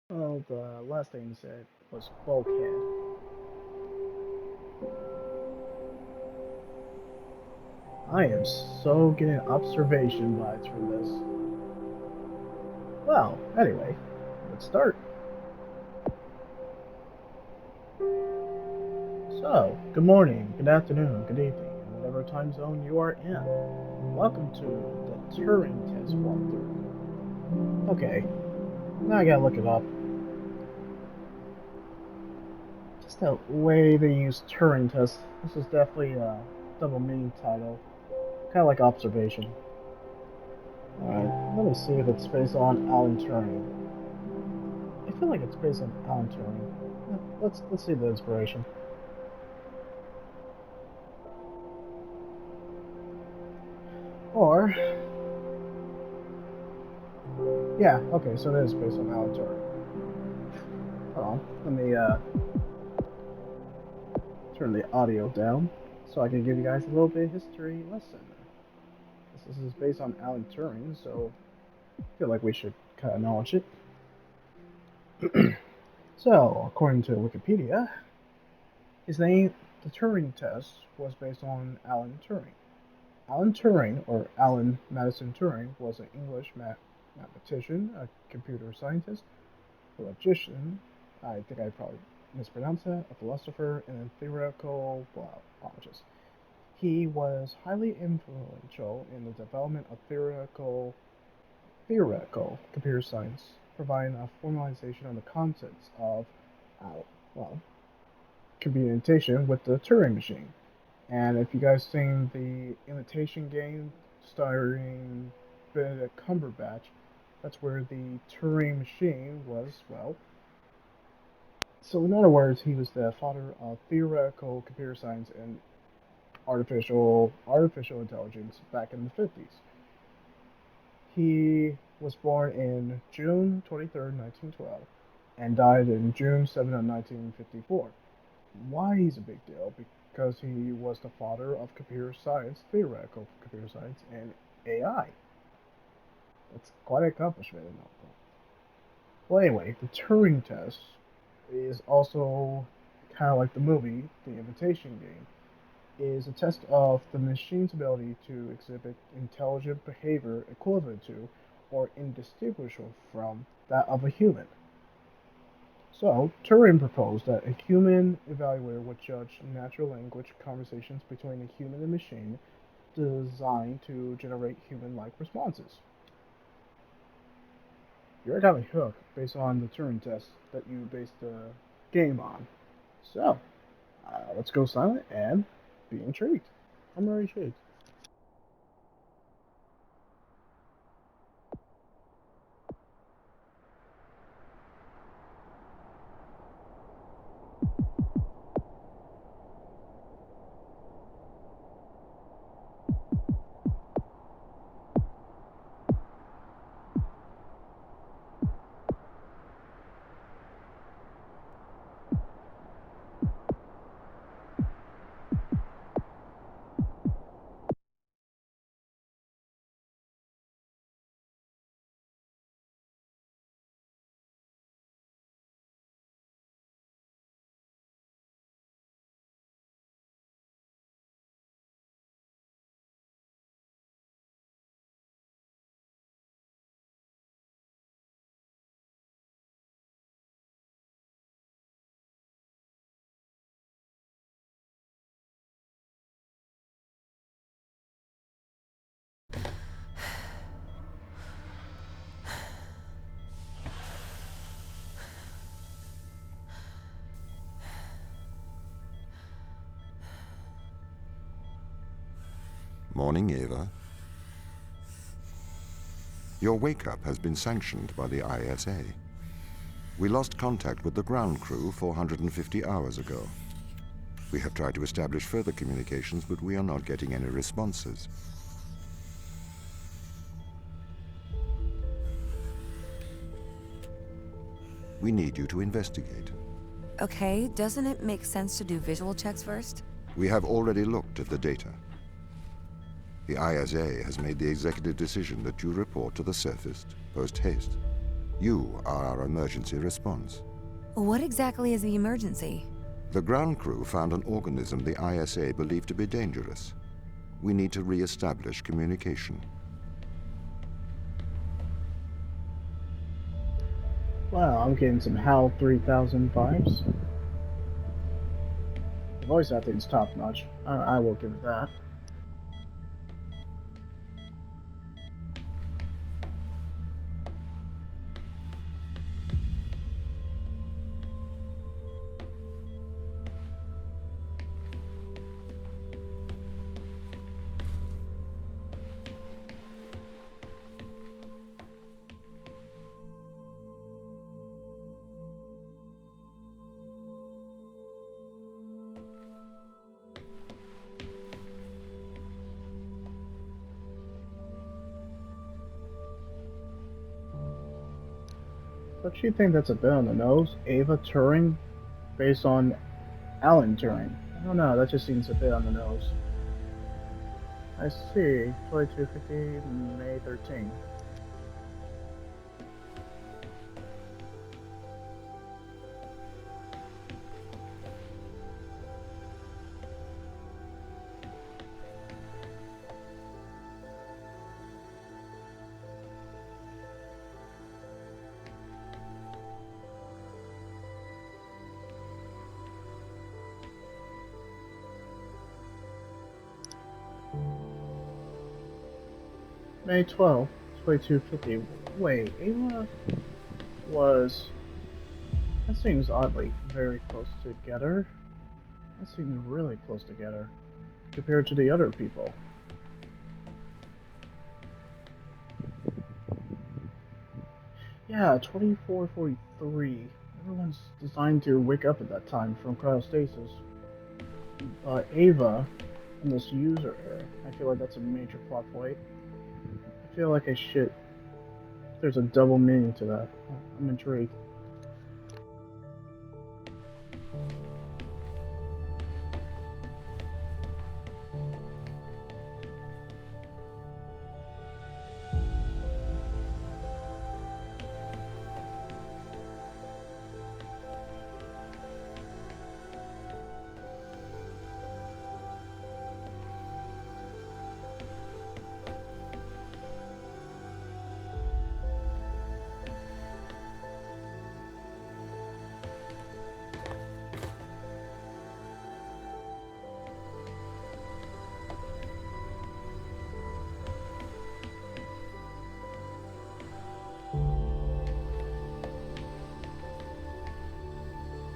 Well, the last thing you said was bulkhead. I am so getting observation vibes from this. Well, anyway, let's start. So, good morning, good afternoon, good evening, and whatever time zone you are in. Welcome to the Turing test walkthrough. Okay, now I gotta look it up. Just the way they use Turing test. This is definitely a double meaning title, kind of like observation. Alright, let me see if it's based on Alan Turing. I feel like it's based on Alan Turing. Let's see the inspiration. Or yeah, okay, so it is based on Alan Turing. Hold on, let me turn the audio down so I can give you guys a little bit of history lesson. This is based on Alan Turing, so I feel like we should kind of acknowledge it. So, according to Wikipedia, his name, the Turing test, was based on Alan Turing. Alan Turing, or Alan Madison Turing, was an English mathematician, a computer scientist, a logician, I think I probably mispronounced that, a philosopher, and a theoretical biologist. He was highly influential in the development of theoretical computer science, providing a formalization of the concepts of, uh, well, computation with the Turing machine. And if you guys seen the Imitation Game starring Benedict Cumberbatch, that's where the Turing machine was, well. So in other words, he was the father of theoretical computer science and artificial intelligence back in the 50s. He was born in June 23rd, 1912, and died in June 7th, 1954. Why he's a big deal? Because he was the father of computer science, theoretical computer science, and AI. That's quite an accomplishment. Well, anyway, the Turing test is also kind of like the movie, The Invitation Game, is a test of the machine's ability to exhibit intelligent behavior equivalent to or indistinguishable from that of a human. So, Turing proposed that a human evaluator would judge natural language conversations between a human and machine designed to generate human like responses. You're kind of hooked based on the Turing test that you based the game on. So, let's go silent and be intrigued. I'm very intrigued. Morning, Eva. Your wake-up has been sanctioned by the ISA. We lost contact with the ground crew 450 hours ago. We have tried to establish further communications, but we are not getting any responses. We need you to investigate. Okay, doesn't it make sense to do visual checks first? We have already looked at the data. The ISA has made the executive decision that you report to the surface post-haste. You are our emergency response. What exactly is the emergency? The ground crew found an organism the ISA believed to be dangerous. We need to re-establish communication. Wow, I'm getting some HAL 3000 vibes. The voice acting's top notch. I will give it that. Don't you think that's a bit on the nose? Ava Turing, based on Alan Turing. I don't know, that just seems a bit on the nose. I see. 2250, May 13. May 12th, 2250. Wait, Ava was... That seems oddly very close together. That seems really close together compared to the other people. Yeah, 2443. Everyone's designed to wake up at that time from cryostasis. But Ava and this user error, I feel like that's a major plot point. I feel like I should. There's a double meaning to that. I'm intrigued.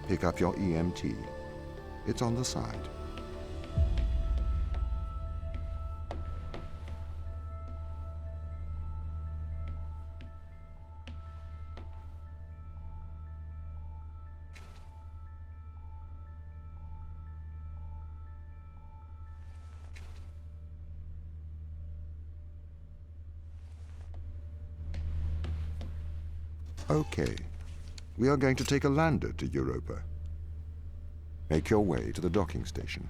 Pick up your EMT. It's on the side. Okay. We are going to take a lander to Europa. Make your way to the docking station.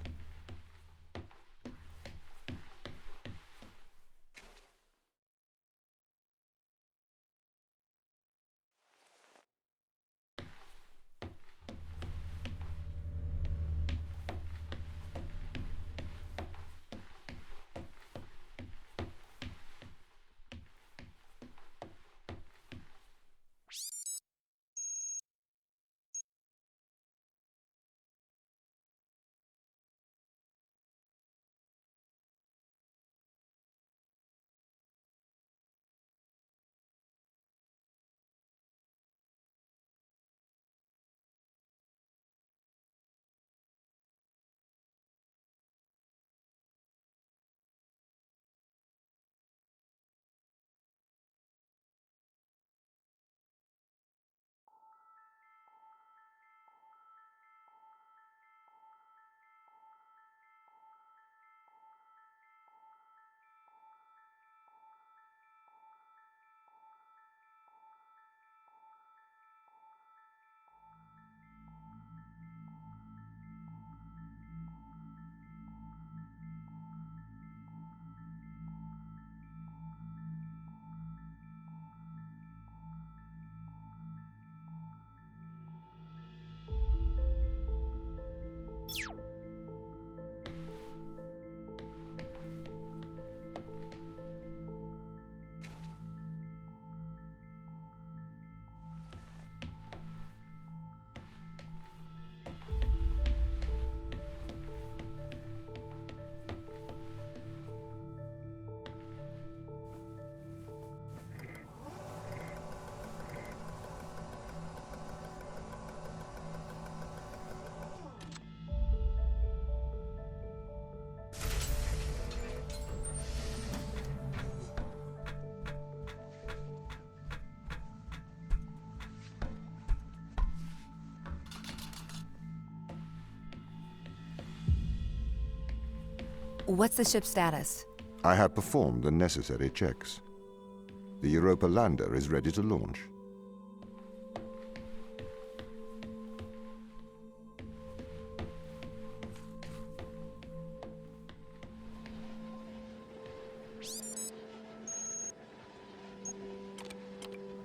What's the ship's status? I have performed the necessary checks. The Europa lander is ready to launch.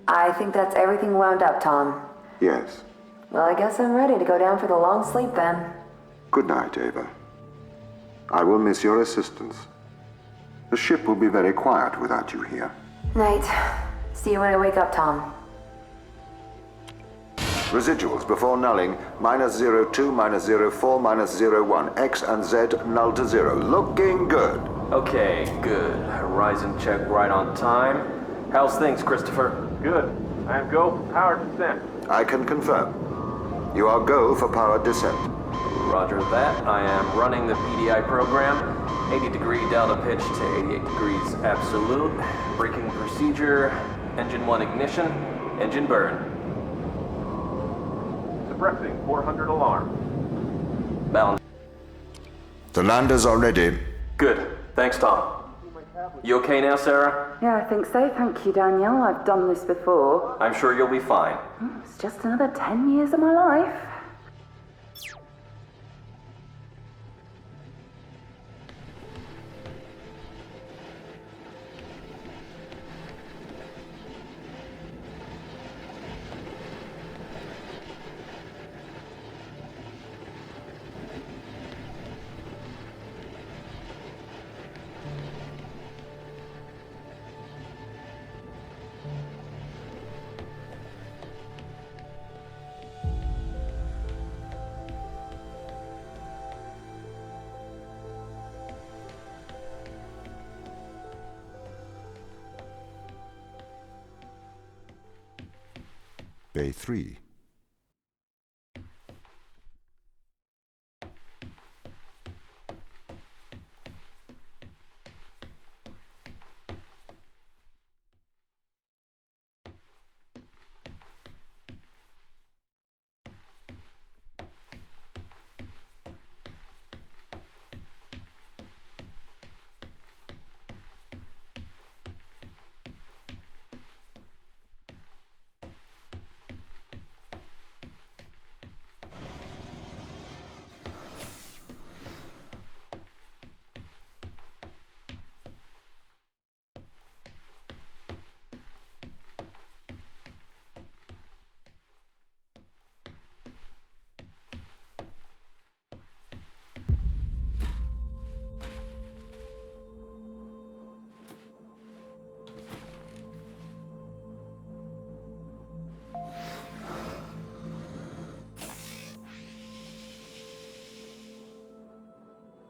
I think that's everything wound up, Tom. Yes. Well, I guess I'm ready to go down for the long sleep then. Good night, Ava. I will miss your assistance. The ship will be very quiet without you here. Night. See you when I wake up, Tom. Residuals before nulling, -02, -04, -01. X and Z null to 0. Looking good. Okay, good. Horizon check right on time. How's things, Christopher? Good. I am go for power descent. I can confirm. You are go for powered descent. Roger that. I am running the PDI program. 80-degree delta pitch to 88 degrees absolute. Braking procedure. Engine 1 ignition. Engine burn. Suppressing 400 alarm. Balance. The landers are ready. Good. Thanks, Tom. You okay now, Sarah? Yeah, I think so. Thank you, Daniel. I've done this before. I'm sure you'll be fine. It's just another 10 years of my life. Bay 3.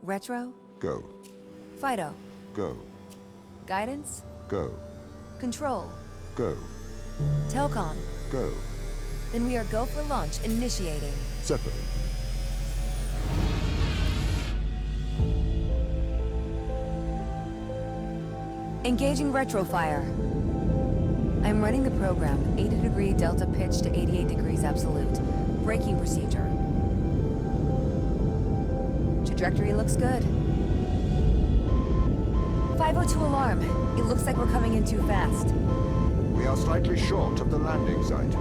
Retro? Go. Fido? Go. Guidance? Go. Control? Go. Telcom? Go. Then we are go for launch, initiating. Zeppelin. Engaging retrofire. I'm running the program, 80-degree delta pitch to 88 degrees absolute. Braking procedure. Trajectory looks good. 502 alarm. It looks like we're coming in too fast. We are slightly short of the landing site.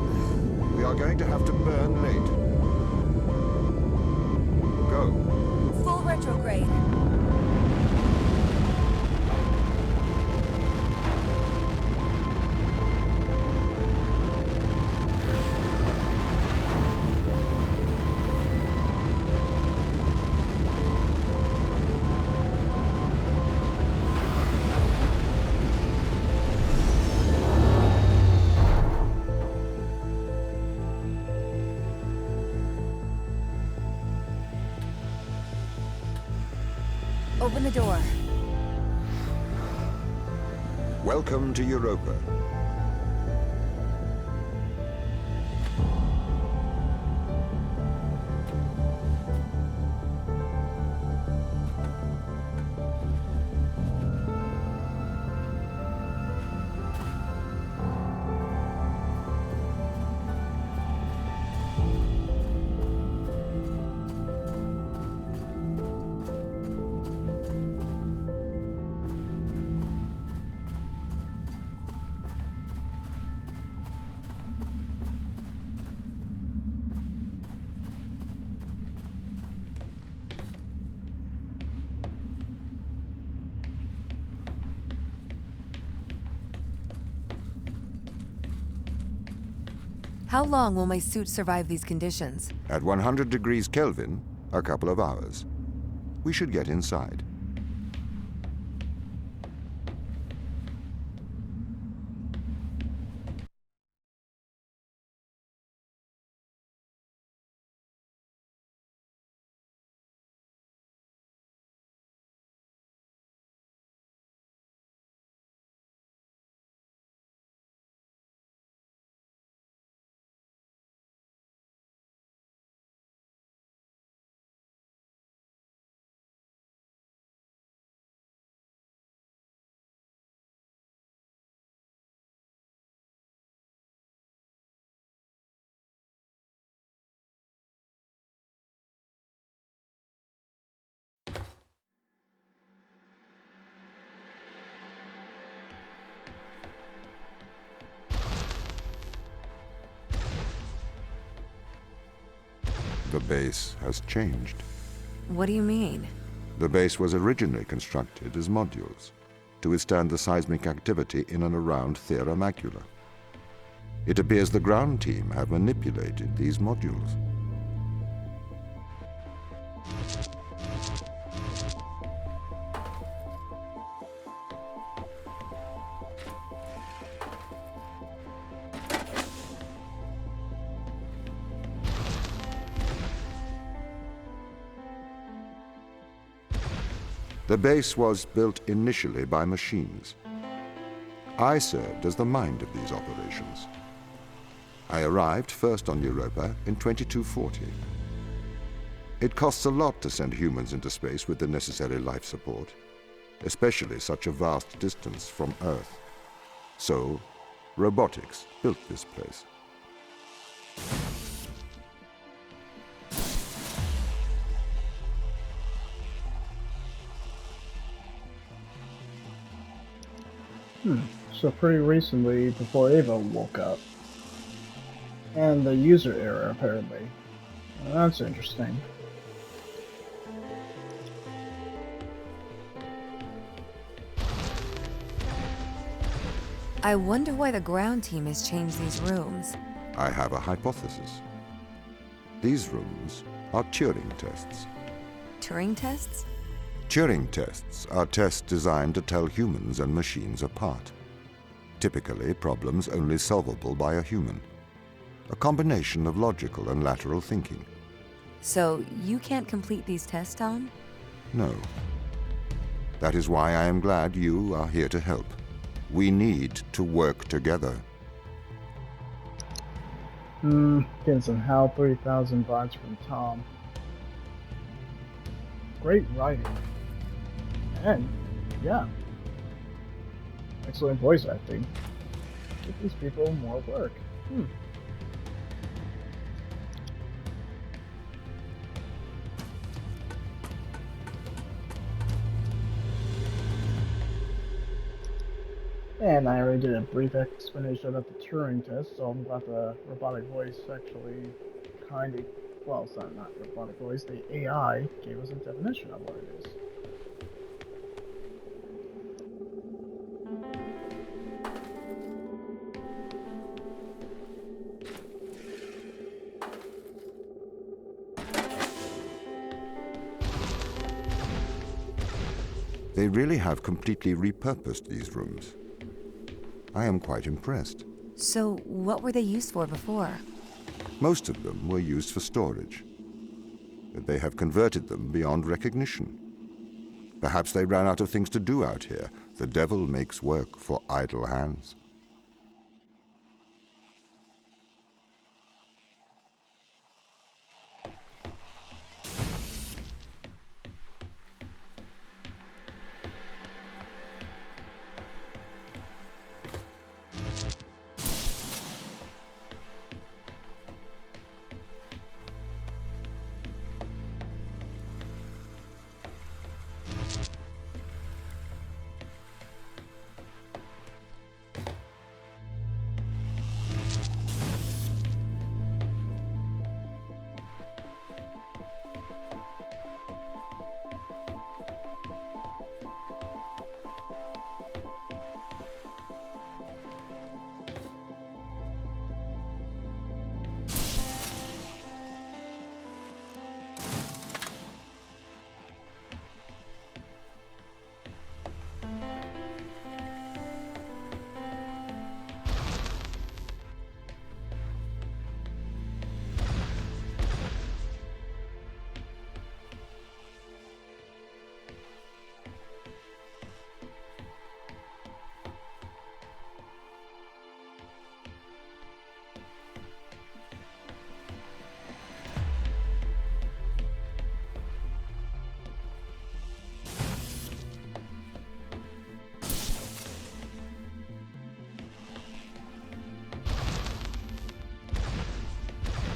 We are going to have to burn late. Go. Full retrograde. Open the door. Welcome to Europa. How long will my suit survive these conditions? At 100 degrees Kelvin, a couple of hours. We should get inside. The base has changed. What do you mean? The base was originally constructed as modules to withstand the seismic activity in and around Thera Macula. It appears the ground team have manipulated these modules. The base was built initially by machines. I served as the mind of these operations. I arrived first on Europa in 2240. It costs a lot to send humans into space with the necessary life support, especially such a vast distance from Earth. So, robotics built this place. So pretty recently, before Ava woke up. And the user error, apparently. Well, that's interesting. I wonder why the ground team has changed these rooms. I have a hypothesis. These rooms are Turing tests. Turing tests? Turing tests are tests designed to tell humans and machines apart. Typically, problems only solvable by a human. A combination of logical and lateral thinking. So, you can't complete these tests, Tom? No. That is why I am glad you are here to help. We need to work together. Getting some HAL 3000 vibes from Tom. Great writing. And, yeah. Excellent voice acting. Give these people more work. And I already did a brief explanation of the Turing test, so I'm glad the robotic voice actually kind of, well, it's not robotic voice, the AI gave us a definition of what it is. They really have completely repurposed these rooms. I am quite impressed. So, what were they used for before? Most of them were used for storage. But they have converted them beyond recognition. Perhaps they ran out of things to do out here. The devil makes work for idle hands.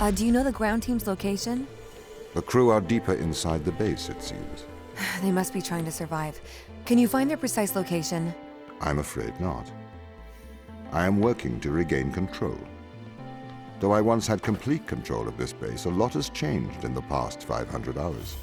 Do you know the ground team's location? The crew are deeper inside the base, it seems. They must be trying to survive. Can you find their precise location? I'm afraid not. I am working to regain control. Though I once had complete control of this base, a lot has changed in the past 500 hours.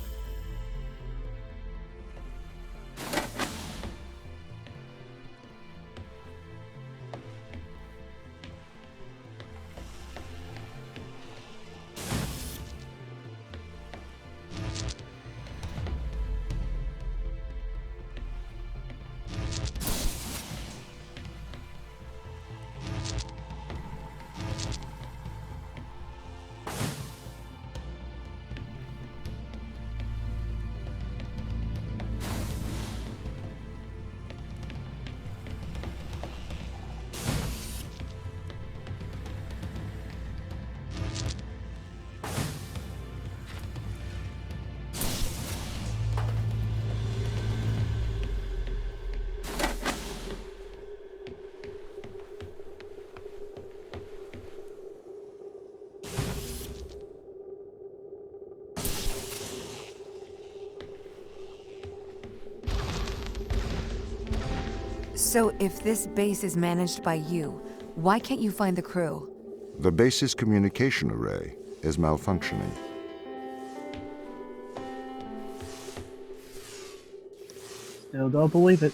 So if this base is managed by you, why can't you find the crew? The base's communication array is malfunctioning. Still don't believe it.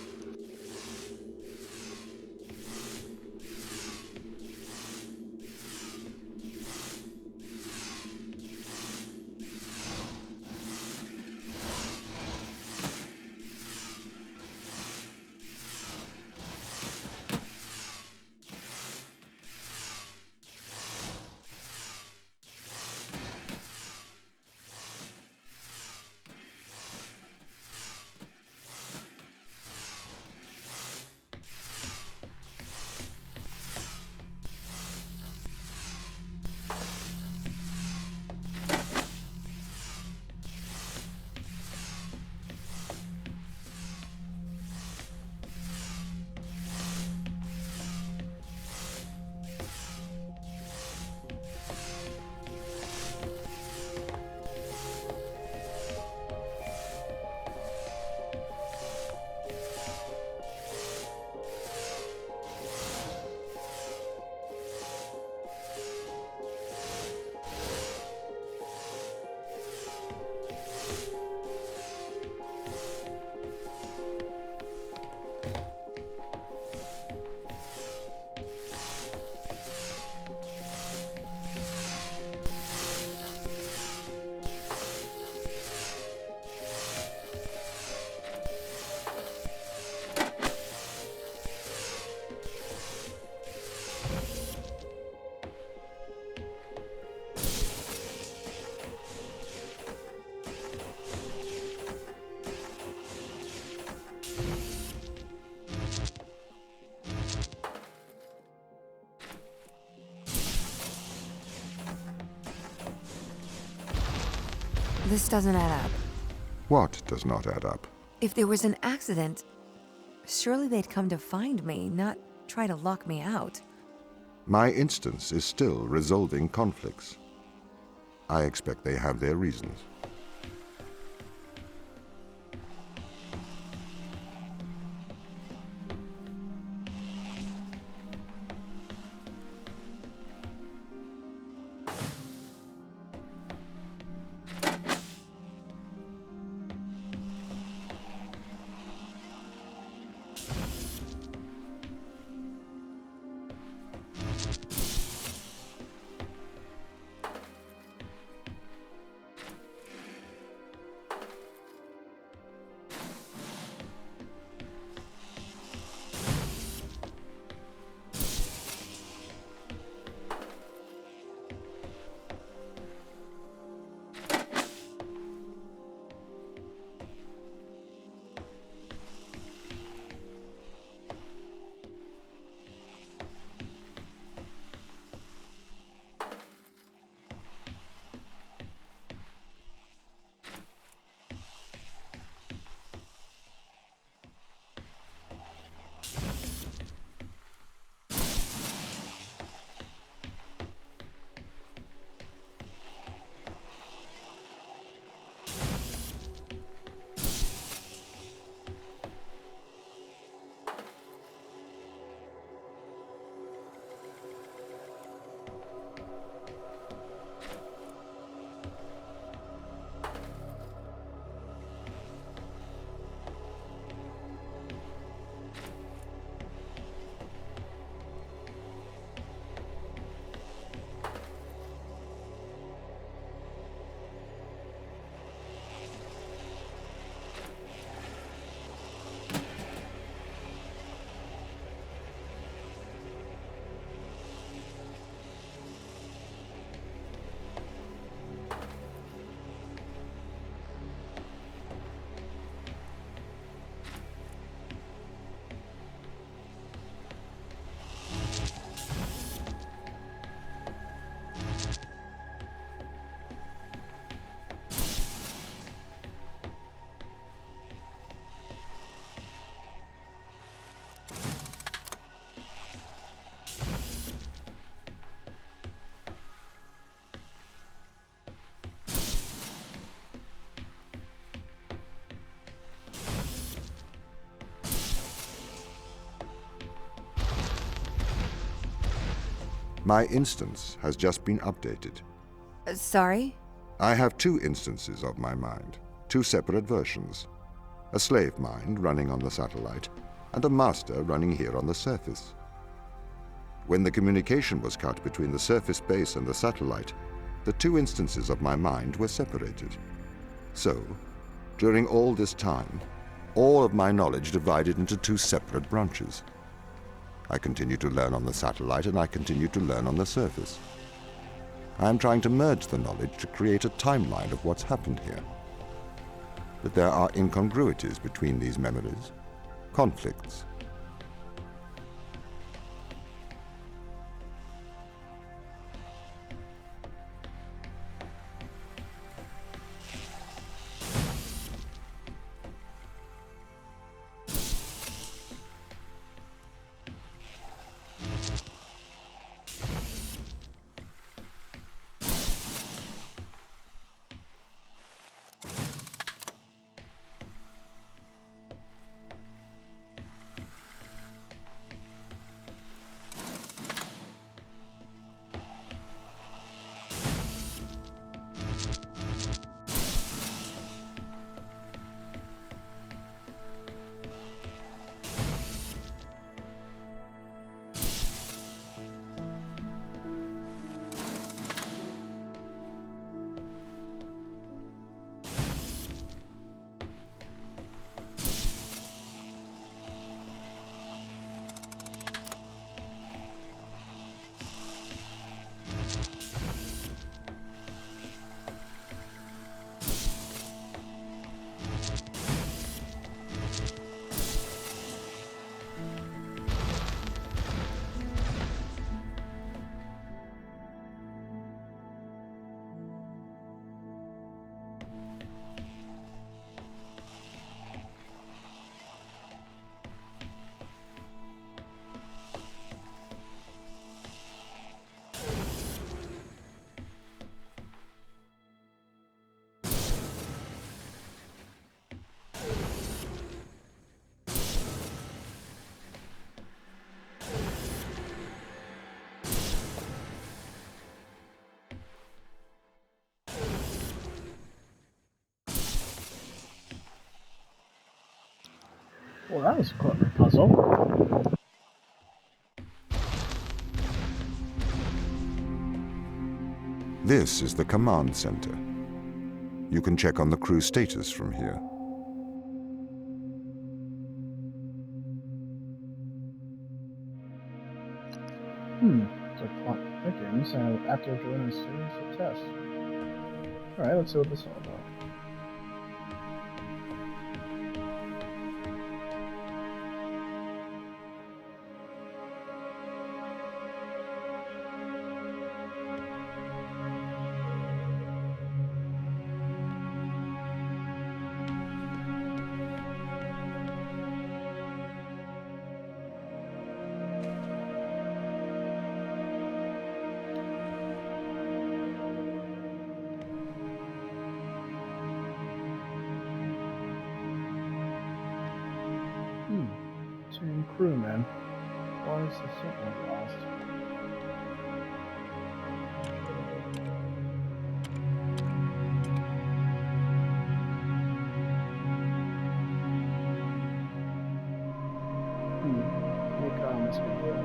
This doesn't add up. What does not add up? If there was an accident, surely they'd come to find me, not try to lock me out. My instance is still resolving conflicts. I expect they have their reasons. My instance has just been updated. Sorry? I have two instances of my mind, two separate versions. A slave mind running on the satellite, and a master running here on the surface. When the communication was cut between the surface base and the satellite, the two instances of my mind were separated. So, during all this time, all of my knowledge divided into two separate branches. I continue to learn on the satellite, and I continue to learn on the surface. I am trying to merge the knowledge to create a timeline of what's happened here. But there are incongruities between these memories, conflicts. Well, that was quite a puzzle. This is the command center. You can check on the crew status from here. So clock ticking, so after doing a series of tests. Alright, let's see what this is all about. Team crewman. Why is the signal lost? What car must be good?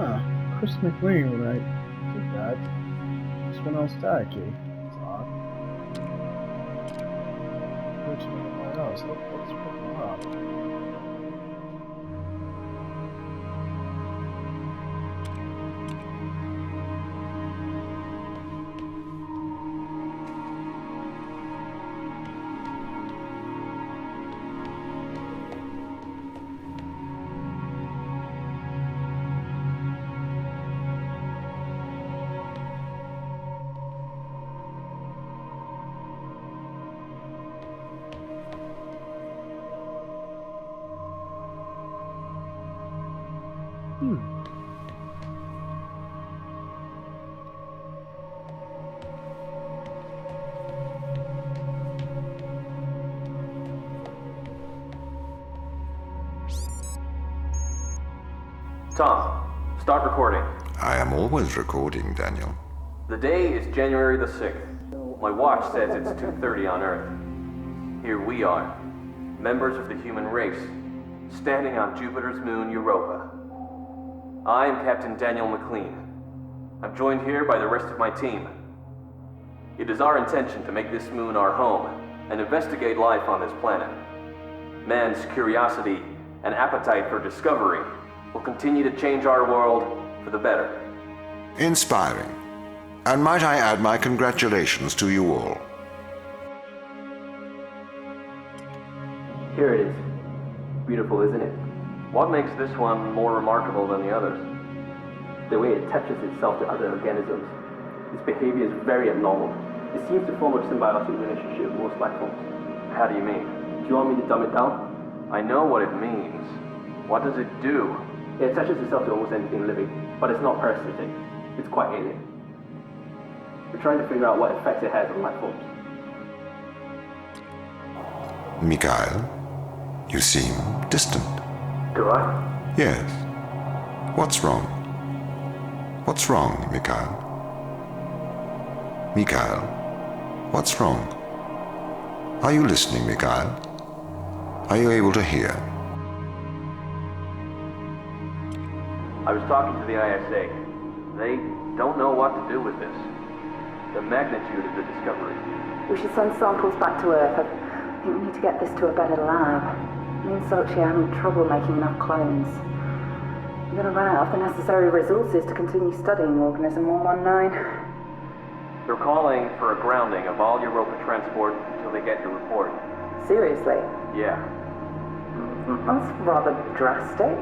Huh. Chris McLean when I did that. Just went all staticky. That's odd. Which one else? Let's pick them up. Tom, start recording. I am always recording, Daniel. The day is January the 6th. My watch says it's 2:30 on Earth. Here we are, members of the human race, standing on Jupiter's moon Europa. I am Captain Daniel McLean. I'm joined here by the rest of my team. It is our intention to make this moon our home and investigate life on this planet. Man's curiosity and appetite for discovery will continue to change our world for the better. Inspiring. And might I add my congratulations to you all. Here it is. Beautiful, isn't it? What makes this one more remarkable than the others? The way it attaches itself to other organisms. Its behavior is very abnormal. It seems to form a symbiotic relationship with most life forms. How do you mean? Do you want me to dumb it down? I know what it means. What does it do? It attaches itself to almost anything living, but it's not parasitic. It's quite alien. We're trying to figure out what effects it has on life forms. Mikhail, you seem distant. Do I? Yes. What's wrong? What's wrong, Mikhail? Mikhail, what's wrong? Are you listening, Mikhail? Are you able to hear? I was talking to the ISA. They don't know what to do with this. The magnitude of the discovery. We should send samples back to Earth. I think we need to get this to a better lab. Me and Sochi are having trouble making enough clones. We're going to run out of the necessary resources to continue studying Organism 119. They're calling for a grounding of all Europa transport until they get your report. Seriously? Yeah. That's rather drastic.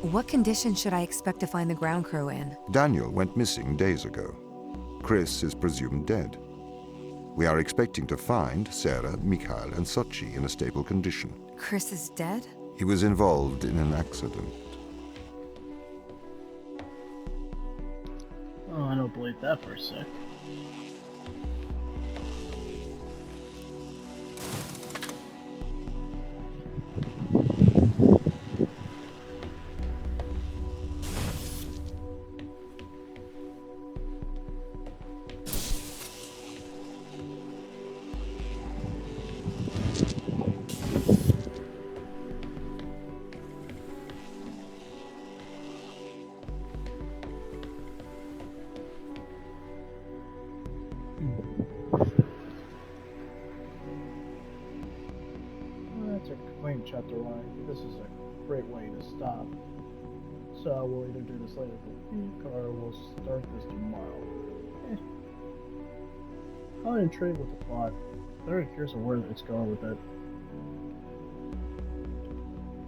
What condition should I expect to find the ground crew in? Daniel went missing days ago. Chris is presumed dead. We are expecting to find Sarah, Mikhail, and Sochi in a stable condition. Chris is dead? He was involved in an accident. Oh, I don't believe that for a sec. chapter like, this is a great way to stop. So we'll either do this later for a week or we'll start this tomorrow. I'm intrigued with the plot. I'm very curious of where it's going with it.